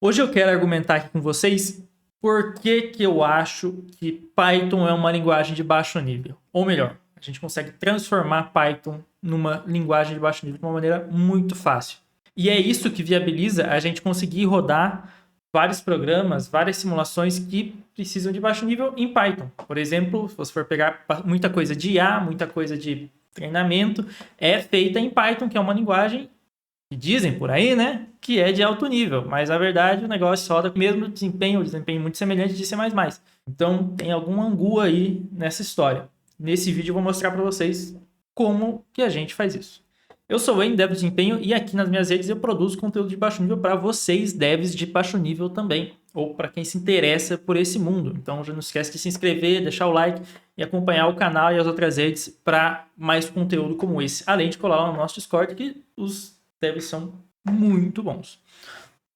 Hoje eu quero argumentar aqui com vocês por que eu acho que Python é uma linguagem de baixo nível. Ou melhor, a gente consegue transformar Python numa linguagem de baixo nível de uma maneira muito fácil. E é isso que viabiliza a gente conseguir rodar vários programas, várias simulações que precisam de baixo nível em Python. Por exemplo, se você for pegar muita coisa de IA, muita coisa de treinamento, é feita em Python, que é uma linguagem que dizem por aí, né, que é de alto nível, mas na verdade o negócio roda com o mesmo desempenho, muito semelhante de C++. Então tem algum angu aí nessa história. Nesse vídeo eu vou mostrar para vocês como que a gente faz isso. Eu sou o Dev de Desempenho e aqui nas minhas redes eu produzo conteúdo de baixo nível para vocês, devs de baixo nível também, ou para quem se interessa por esse mundo. Então já não esquece de se inscrever, deixar o like e acompanhar o canal e as outras redes para mais conteúdo como esse, além de colar lá no nosso Discord, que os devs são muito bons.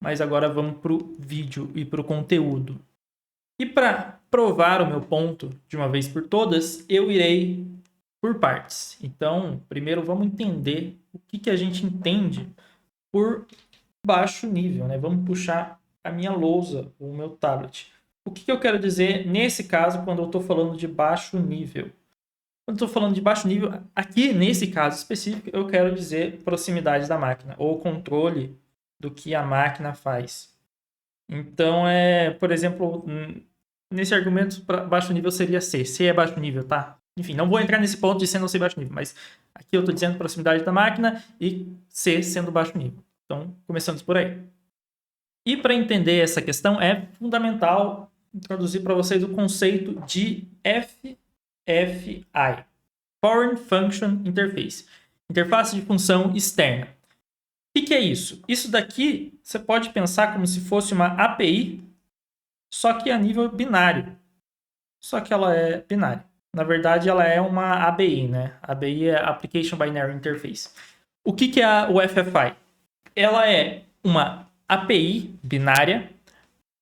Mas agora vamos para o vídeo e para o conteúdo. E para provar o meu ponto de uma vez por todas, eu irei por partes. Então, primeiro vamos entender o que a gente entende por baixo nível, né? Vamos puxar a minha lousa, o meu tablet. O que eu quero dizer nesse caso quando eu estou falando de baixo nível? Quando estou falando de baixo nível, aqui nesse caso específico, eu quero dizer proximidade da máquina, ou controle do que a máquina faz. Então, por exemplo, nesse argumento, baixo nível seria C. C é baixo nível, tá? Enfim, não vou entrar nesse ponto de C não ser baixo nível, mas aqui eu estou dizendo proximidade da máquina e C sendo baixo nível. Então, começamos por aí. E para entender essa questão, é fundamental introduzir para vocês o conceito de FFI, Foreign Function Interface, interface de função externa. O que é isso? Isso daqui você pode pensar como se fosse uma API, só que a nível binário. Só que ela é binária. Na verdade, ela é uma ABI, né? ABI é Application Binary Interface. O que é o FFI? Ela é uma API binária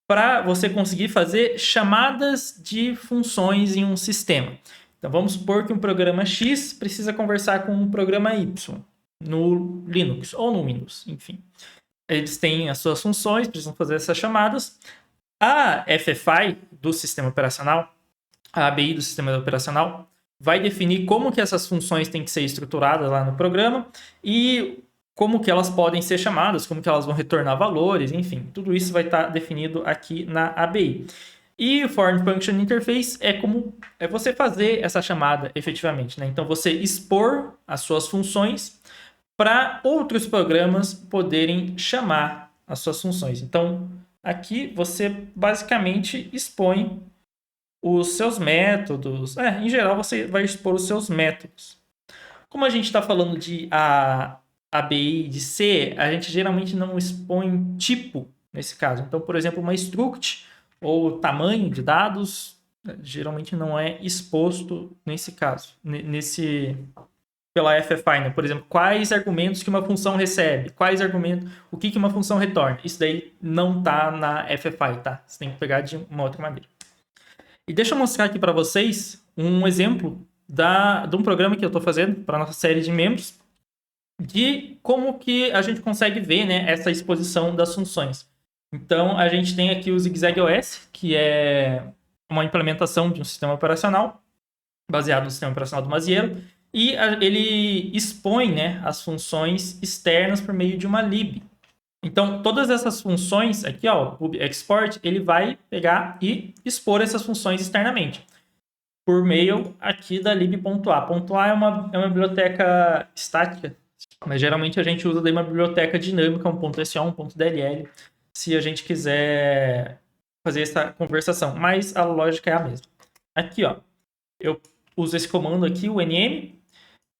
para você conseguir fazer chamadas de funções em um sistema. Então, vamos supor que um programa X precisa conversar com um programa Y no Linux ou no Windows, enfim. Eles têm as suas funções, precisam fazer essas chamadas. A FFI do sistema operacional, a ABI do sistema operacional, vai definir como que essas funções têm que ser estruturadas lá no programa e como que elas podem ser chamadas, como que elas vão retornar valores, enfim. Tudo isso vai estar definido aqui na ABI. E o Foreign Function Interface é você fazer essa chamada efetivamente, né? Então, você expor as suas funções para outros programas poderem chamar as suas funções. Então, aqui você basicamente expõe os seus métodos. Em geral, você vai expor os seus métodos. Como a gente está falando de ABI de C, a gente geralmente não expõe tipo nesse caso. Então, por exemplo, uma struct ou tamanho de dados geralmente não é exposto nesse caso, pela FFI, né? Por exemplo, quais argumentos que uma função recebe, o que uma função retorna. Isso daí não está na FFI, tá? Você tem que pegar de uma outra maneira. E deixa eu mostrar aqui para vocês um exemplo de um programa que eu estou fazendo para a nossa série de membros, de como que a gente consegue ver, né, essa exposição das funções. Então, a gente tem aqui o ZigZagOS, que é uma implementação de um sistema operacional, baseado no sistema operacional do Mazieiro, e ele expõe, né, as funções externas por meio de uma lib. Então, todas essas funções, aqui, ó, o export, ele vai pegar e expor essas funções externamente, por meio aqui da lib.a. .a é uma biblioteca estática, mas geralmente a gente usa daí uma biblioteca dinâmica, um .so, um .dll, se a gente quiser fazer essa conversação. Mas a lógica é a mesma. Aqui, ó, eu uso esse comando aqui, o nm,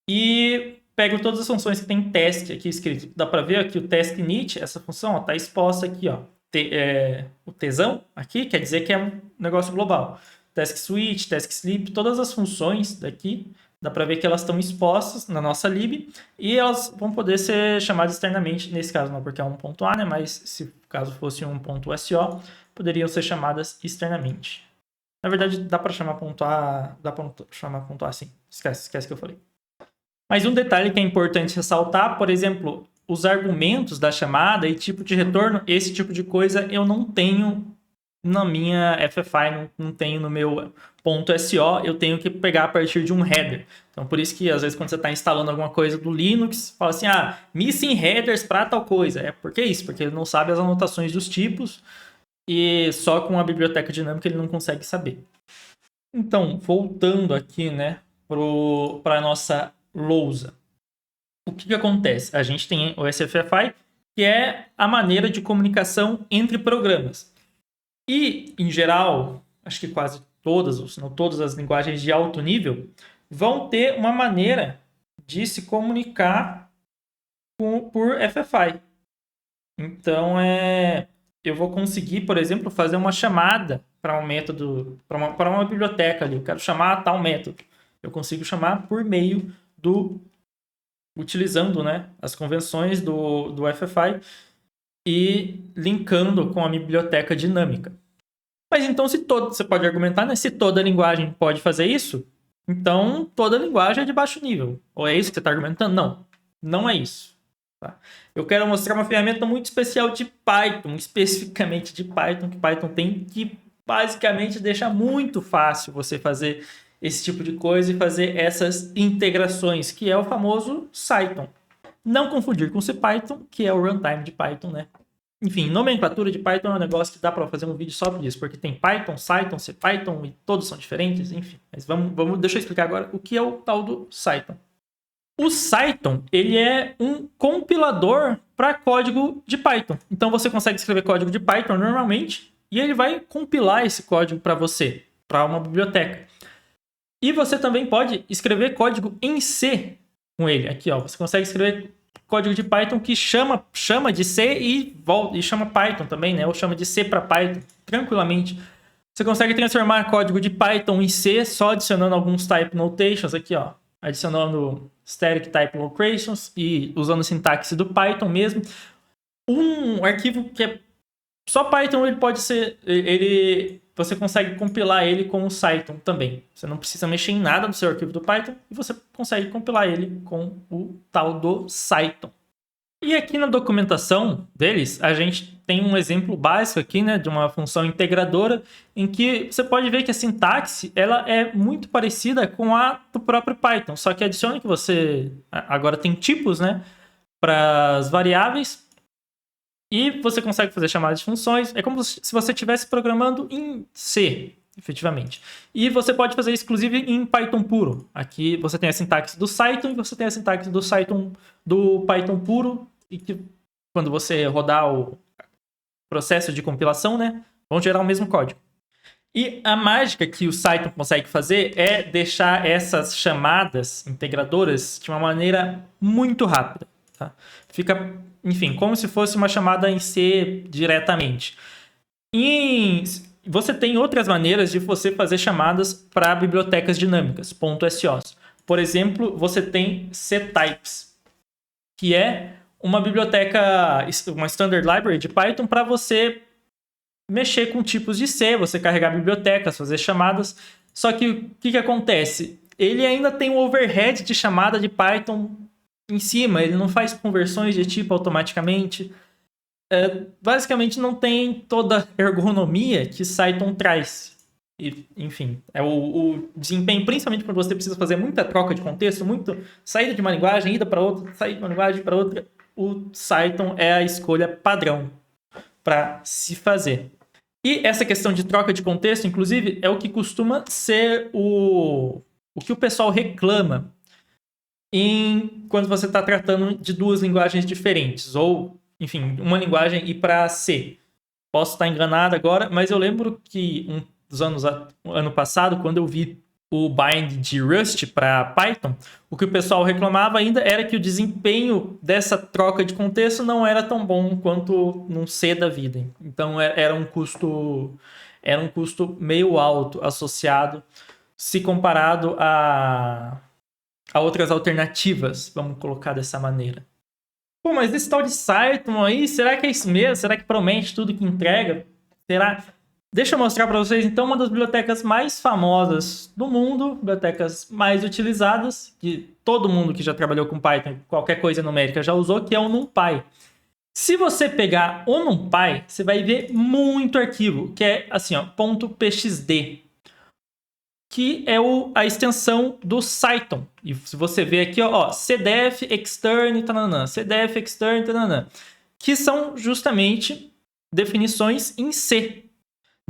e pego todas as funções que tem teste aqui escrito. Dá para ver aqui o test init, essa função está exposta aqui, ó. O tesão aqui quer dizer que é um negócio global. Task switch, task sleep, todas as funções daqui, dá para ver que elas estão expostas na nossa lib e elas vão poder ser chamadas externamente, nesse caso não porque é um .a, né, mas se caso fosse um .so, poderiam ser chamadas externamente. Na verdade, dá para chamar .a, dá para chamar .a sim. Esquece que eu falei. Mas um detalhe que é importante ressaltar, por exemplo, os argumentos da chamada e tipo de retorno, esse tipo de coisa eu não tenho na minha FFI, não tenho no meu .so, eu tenho que pegar a partir de um header. Então, por isso que, às vezes, quando você está instalando alguma coisa do Linux, fala assim, missing headers para tal coisa. É porque é isso, porque ele não sabe as anotações dos tipos e só com a biblioteca dinâmica ele não consegue saber. Então, voltando aqui, né, para a nossa lousa. O que acontece? A gente tem o SFFI, que é a maneira de comunicação entre programas. E, em geral, acho que quase todas, ou se não todas as linguagens de alto nível, vão ter uma maneira de se comunicar por FFI. Então, eu vou conseguir, por exemplo, fazer uma chamada para um método, para uma biblioteca ali. Eu quero chamar tal método. Eu consigo chamar por meio utilizando, né, as convenções do FFI e linkando com a biblioteca dinâmica. Mas então, você pode argumentar, né, se toda linguagem pode fazer isso, então toda linguagem é de baixo nível. Ou é isso que você está argumentando? Não, não é isso. Tá? Eu quero mostrar uma ferramenta muito especial de Python, especificamente de Python, que Python tem, que basicamente deixa muito fácil você fazer esse tipo de coisa e fazer essas integrações, que é o famoso Cython. Não confundir com CPython, que é o runtime de Python, né? Enfim, nomenclatura de Python é um negócio que dá para fazer um vídeo só disso, porque tem Python, Cython, CPython e todos são diferentes, enfim. Mas deixa eu explicar agora o que é o tal do Cython. O Cython, ele é um compilador para código de Python. Então você consegue escrever código de Python normalmente e ele vai compilar esse código para você, para uma biblioteca. E você também pode escrever código em C com ele. Aqui, ó, você consegue escrever código de Python que chama de C e chama Python também, né? Ou chama de C para Python, tranquilamente. Você consegue transformar código de Python em C só adicionando alguns type notations aqui, ó. Adicionando static type locations e usando sintaxe do Python mesmo. Um arquivo que é só Python, ele pode ser... você consegue compilar ele com o Cython também. Você não precisa mexer em nada no seu arquivo do Python e você consegue compilar ele com o tal do Cython. E aqui na documentação deles, a gente tem um exemplo básico aqui, né, de uma função integradora, em que você pode ver que a sintaxe ela é muito parecida com a do próprio Python, só que adiciona que você agora tem tipos, né, para as variáveis, e você consegue fazer chamadas de funções. É como se você estivesse programando em C, efetivamente. E você pode fazer isso, inclusive, em Python puro. Aqui você tem a sintaxe do Cython e você tem a sintaxe do Cython do Python puro. E que, quando você rodar o processo de compilação, né, vão gerar o mesmo código. E a mágica que o Cython consegue fazer é deixar essas chamadas integradoras de uma maneira muito rápida. Tá? Fica, enfim, como se fosse uma chamada em C diretamente. E você tem outras maneiras de você fazer chamadas para bibliotecas dinâmicas, .sos. Por exemplo, você tem ctypes, que é uma biblioteca, uma standard library de Python para você mexer com tipos de C, você carregar bibliotecas, fazer chamadas. Só que o que acontece? Ele ainda tem um overhead de chamada de Python em cima, ele não faz conversões de tipo automaticamente. Basicamente não tem toda a ergonomia que Cython traz. E, enfim, o desempenho, principalmente quando você precisa fazer muita troca de contexto, muito saída de uma linguagem, ida para outra, saída de uma linguagem para outra, o Cython é a escolha padrão para se fazer. E essa questão de troca de contexto, inclusive, é o que costuma ser o que o pessoal reclama quando você está tratando de duas linguagens diferentes, ou, enfim, uma linguagem ir para C. Posso estar enganado agora, mas eu lembro que ano passado, quando eu vi o bind de Rust para Python, o que o pessoal reclamava ainda era que o desempenho dessa troca de contexto não era tão bom quanto num C da vida. Então era um custo meio alto associado, se comparado a outras alternativas, vamos colocar dessa maneira. Pô, mas esse tal de Cython aí, será que é isso mesmo? Será que promete tudo que entrega? Será? Deixa eu mostrar para vocês, então, uma das bibliotecas mais famosas do mundo, bibliotecas mais utilizadas, que todo mundo que já trabalhou com Python, qualquer coisa numérica já usou, que é o NumPy. Se você pegar o NumPy, você vai ver muito arquivo, que é assim, ó, .pxd, que é a extensão do Cython. E se você ver aqui, ó, cdf extern, tananã, cdf extern, tananã, que são justamente definições em C.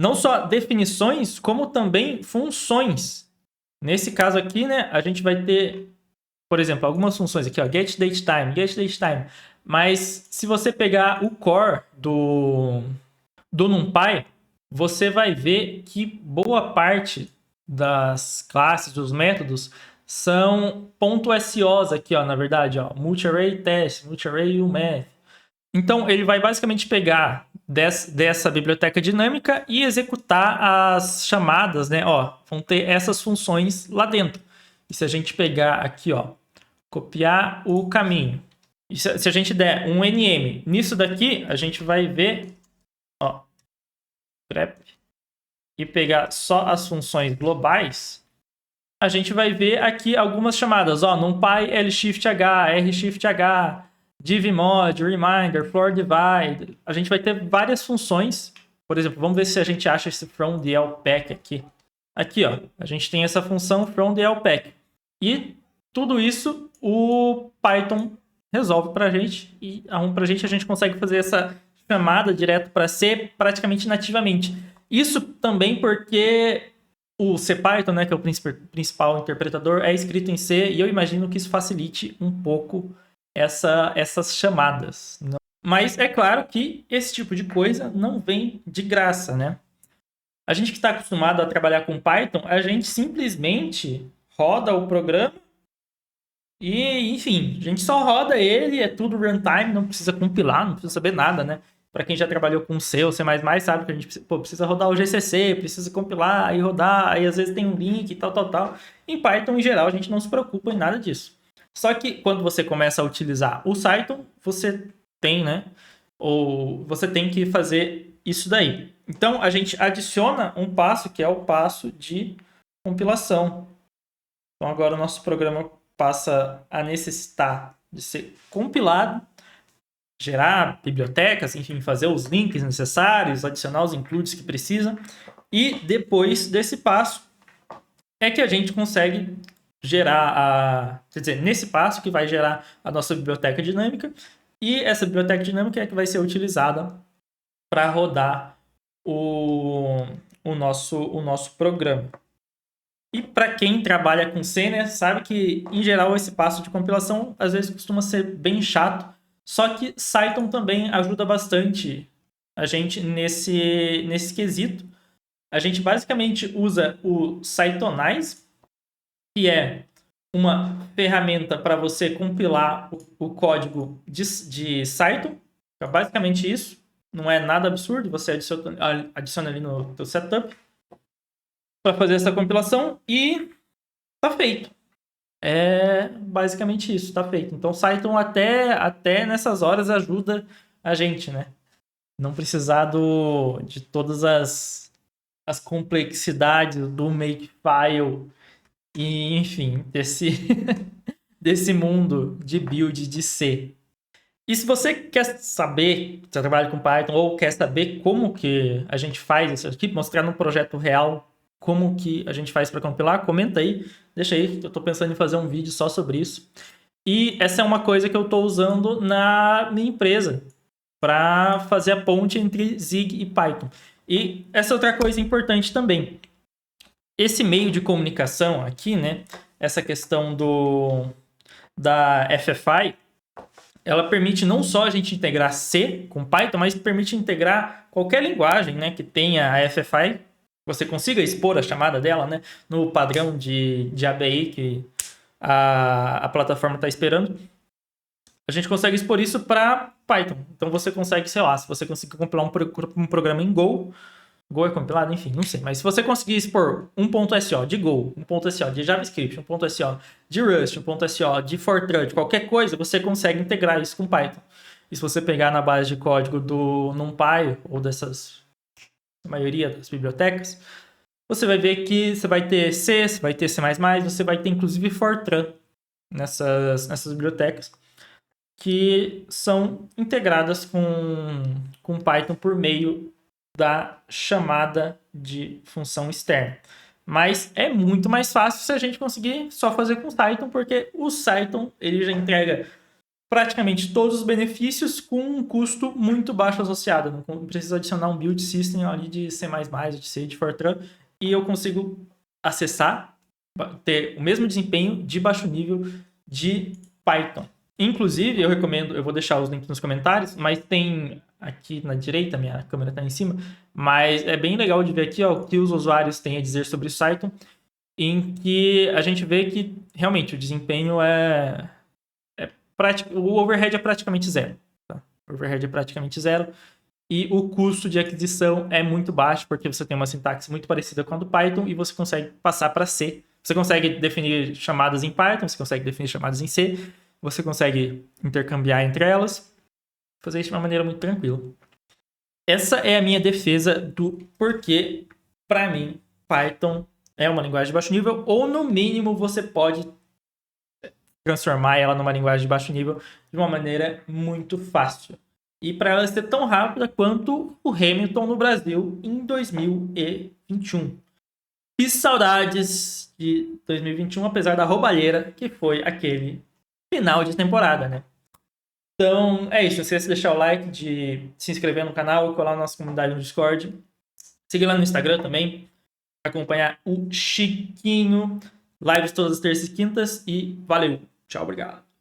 Não só definições, como também funções. Nesse caso aqui, né, a gente vai ter, por exemplo, algumas funções aqui, ó, getDateTime. Mas se você pegar o core do NumPy, você vai ver que boa parte das classes, dos métodos, são .sos aqui, ó, na verdade, ó, multi-array test, multi-array umath. Então, ele vai basicamente pegar dessa biblioteca dinâmica e executar as chamadas, né? Ó, vão ter essas funções lá dentro. E se a gente pegar aqui, ó, copiar o caminho, e se a gente der um nm nisso daqui, a gente vai ver, ó, grep, e pegar só as funções globais, a gente vai ver aqui algumas chamadas, ó, NumPy lshift-h, rshift-h, divmod, reminder, floor divide. A gente vai ter várias funções. Por exemplo, vamos ver se a gente acha esse from the lpack aqui. Aqui, ó, a gente tem essa função from the lpack. E tudo isso o Python resolve pra gente e arruma pra gente. A gente consegue fazer essa chamada direto para C praticamente nativamente. Isso também porque o CPython, né, que é o principal interpretador, é escrito em C, e eu imagino que isso facilite um pouco essas chamadas. Mas é claro que esse tipo de coisa não vem de graça, né? A gente que está acostumado a trabalhar com Python, a gente simplesmente roda o programa e, enfim, a gente só roda ele, é tudo runtime, não precisa compilar, não precisa saber nada, né? Para quem já trabalhou com C ou C++, sabe que a gente precisa rodar o GCC, precisa compilar, aí rodar, aí às vezes tem um link e tal. Em Python, em geral, a gente não se preocupa em nada disso. Só que quando você começa a utilizar o Cython, você tem, né? Ou você tem que fazer isso daí. Então, a gente adiciona um passo, que é o passo de compilação. Então, agora o nosso programa passa a necessitar de ser compilado, gerar bibliotecas, enfim, fazer os links necessários, adicionar os includes que precisa. E depois desse passo é que a gente consegue gerar quer dizer, nesse passo que vai gerar a nossa biblioteca dinâmica, e essa biblioteca dinâmica é que vai ser utilizada para rodar o nosso programa. E para quem trabalha com C, né, sabe que, em geral, esse passo de compilação às vezes costuma ser bem chato, só que Cython também ajuda bastante a gente nesse quesito. A gente basicamente usa o Cythonize, que é uma ferramenta para você compilar o código de Cython. É basicamente isso. Não é nada absurdo. Você adiciona ali no teu setup para fazer essa compilação e tá feito. É basicamente isso, tá feito. Então, Cython até nessas horas ajuda a gente, né? Não precisar de todas as complexidades do Makefile e, enfim, desse mundo de build de C. E se você quer saber, se trabalha com Python, ou quer saber como que a gente faz isso aqui, mostrar no projeto real como que a gente faz para compilar, comenta aí, deixa aí, eu estou pensando em fazer um vídeo só sobre isso. E essa é uma coisa que eu estou usando na minha empresa para fazer a ponte entre Zig e Python. E essa outra coisa importante também. Esse meio de comunicação aqui, né? Essa questão da FFI, ela permite não só a gente integrar C com Python, mas permite integrar qualquer linguagem, né, que tenha a FFI. Você consiga expor a chamada dela, né, no padrão de ABI que a plataforma está esperando. A gente consegue expor isso para Python. Então você consegue, sei lá, se você conseguir compilar um programa em Go é compilado, enfim, não sei. Mas se você conseguir expor 1.so de Go, 1.so de JavaScript, 1.so de Rust, 1.so de Fortran, de qualquer coisa, você consegue integrar isso com Python. E se você pegar na base de código do NumPy ou dessas a maioria das bibliotecas, você vai ver que você vai ter C, você vai ter C++, você vai ter inclusive Fortran nessas bibliotecas, que são integradas com Python por meio da chamada de função externa. Mas é muito mais fácil se a gente conseguir só fazer com o Cython, porque o Cython ele já entrega praticamente todos os benefícios com um custo muito baixo associado. Não preciso adicionar um build system ali de C++, de C, de Fortran, e eu consigo acessar, ter o mesmo desempenho de baixo nível de Python. Inclusive, eu recomendo, eu vou deixar os links nos comentários, mas tem aqui na direita, minha câmera está em cima, mas é bem legal de ver aqui ó, o que os usuários têm a dizer sobre o Cython, em que a gente vê que realmente o desempenho o overhead é praticamente zero. Tá? O overhead é praticamente zero e o custo de aquisição é muito baixo, porque você tem uma sintaxe muito parecida com a do Python e você consegue passar para C. Você consegue definir chamadas em Python, você consegue definir chamadas em C, você consegue intercambiar entre elas, fazer isso de uma maneira muito tranquila. Essa é a minha defesa do porquê, para mim, Python é uma linguagem de baixo nível, ou no mínimo você pode transformar ela numa linguagem de baixo nível de uma maneira muito fácil. E para ela ser tão rápida quanto o Hamilton no Brasil em 2021. Que saudades de 2021, apesar da roubalheira que foi aquele final de temporada, né? Então, é isso. Não esqueça de deixar o like, de se inscrever no canal, colar na nossa comunidade no Discord. Seguir lá no Instagram também, acompanhar o Chiquinho. Lives todas as terças e quintas. E valeu. Tchau, obrigado.